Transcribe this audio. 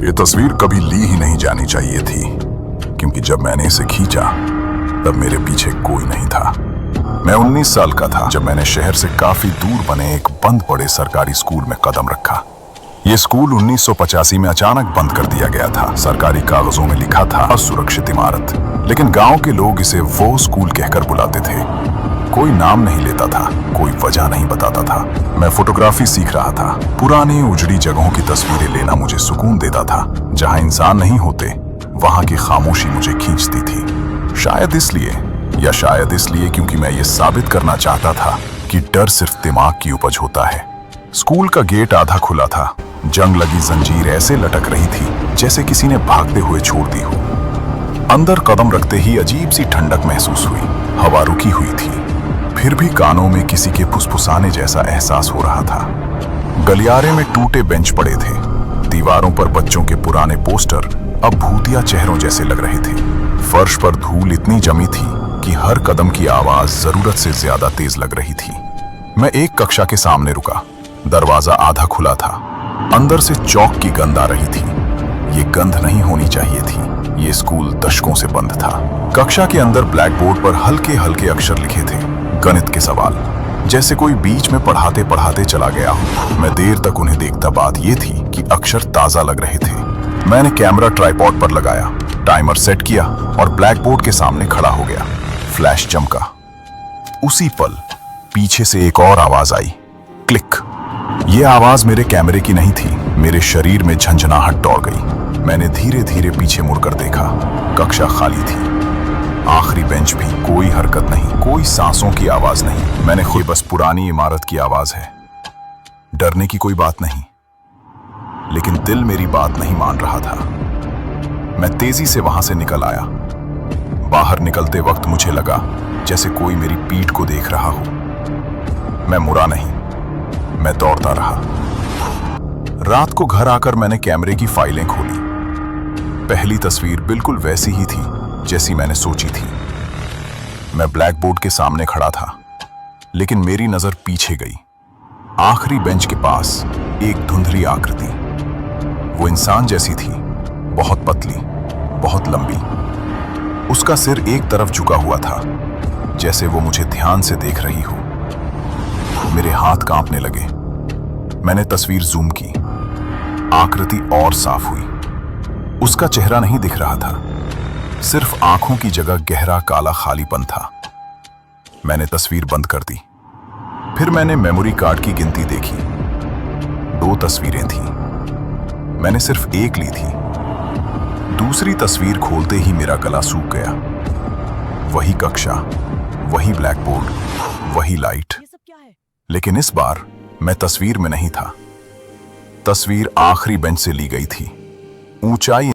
ये तस्वीर कभी ली ही नहीं जानी चाहिए थी, क्योंकि जब मैंने इसे खींचा तब मेरे पीछे कोई नहीं था। मैं 19 साल का था जब मैंने शहर से काफी दूर बने एक बंद पड़े सरकारी स्कूल में कदम रखा। ये स्कूल 1985 में अचानक बंद कर दिया गया था। सरकारी कागजों में लिखा था असुरक्षित इमारत, लेकिन गांव के लोग इसे वो स्कूल कहकर बुलाते थे। कोई नाम नहीं लेता था, कोई वजह नहीं बताता था। मैं फोटोग्राफी सीख रहा था। पुराने उजड़ी जगहों की तस्वीरें लेना मुझे सुकून देता था। जहां इंसान नहीं होते वहां की खामोशी मुझे खींचती थी। शायद इसलिए क्योंकि मैं ये साबित करना चाहता था कि डर सिर्फ दिमाग की उपज होता है। स्कूल का गेट आधा खुला था। जंग लगी जंजीर ऐसे लटक रही थी जैसे किसी ने भागते हुए छोड़ दी हो। अंदर कदम रखते ही अजीब सी ठंडक महसूस हुई। हवा रुकी हुई थी, फिर भी कानों में किसी के फुसफुसाने जैसा एहसास हो रहा था। गलियारे में टूटे बेंच पड़े थे। दीवारों पर बच्चों के पुराने पोस्टर अब भूतिया चेहरों जैसे लग रहे थे। फर्श पर धूल इतनी जमी थी कि हर कदम की आवाज जरूरत से ज्यादा तेज लग रही थी। मैं एक कक्षा के सामने रुका। दरवाजा आधा खुला था। अंदर से चौक की गंध आ रही थी। ये गंध नहीं होनी चाहिए थी। ये स्कूल दशकों से बंद था। कक्षा के अंदर ब्लैक बोर्ड पर हल्के हल्के अक्षर लिखे थे, गणित के सवाल, जैसे कोई बीच में पढ़ाते पढ़ाते चला गया हो। मैं देर तक उन्हें देखता। बात यह थी कि अक्षर ताजा लग रहे थे। मैंने कैमरा ट्राइपॉड पर लगाया, टाइमर सेट किया और ब्लैक बोर्ड के सामने खड़ा हो गया। फ्लैश चमका। उसी पल पीछे से एक और आवाज आई, क्लिक। यह आवाज मेरे कैमरे की नहीं थी। मेरे शरीर में झंझनाहट दौड़ गई। मैंने धीरे धीरे पीछे मुड़कर देखा। कक्षा खाली थी। आखिरी बेंच भी, कोई हरकत नहीं, कोई सांसों की आवाज नहीं। मैंने खुद बस पुरानी इमारत की आवाज है। डरने की कोई बात नहीं, लेकिन दिल मेरी बात नहीं मान रहा था। मैं तेजी से वहां से निकल आया। बाहर निकलते वक्त मुझे लगा जैसे कोई मेरी पीठ को देख रहा हो। मैं मुड़ा नहीं, मैं दौड़ता रहा। रात को घर आकर मैंने कैमरे की फाइलें खोली। पहली तस्वीर बिल्कुल वैसी ही थी जैसी मैंने सोची थी। मैं ब्लैक बोर्ड के सामने खड़ा था, लेकिन मेरी नजर पीछे गई। आखिरी बेंच के पास एक धुंधली आकृति, वो इंसान जैसी थी, बहुत पतली, बहुत लंबी। उसका सिर एक तरफ झुका हुआ था, जैसे वो मुझे ध्यान से देख रही हो। मेरे हाथ कांपने लगे। मैंने तस्वीर जूम की। आकृति और साफ हुई। उसका चेहरा नहीं दिख रहा था, सिर्फ आंखों की जगह गहरा काला खालीपन था। मैंने तस्वीर बंद कर दी। फिर मैंने मेमोरी कार्ड की गिनती देखी। 2 तस्वीरें थीं। मैंने सिर्फ एक ली थी। दूसरी तस्वीर खोलते ही मेरा गला सूख गया। वही कक्षा, वही ब्लैक बोर्ड, वही लाइट, लेकिन इस बार मैं तस्वीर में नहीं था। तस्वीर आखिरी बेंच से ली गई थी। ऊंचाई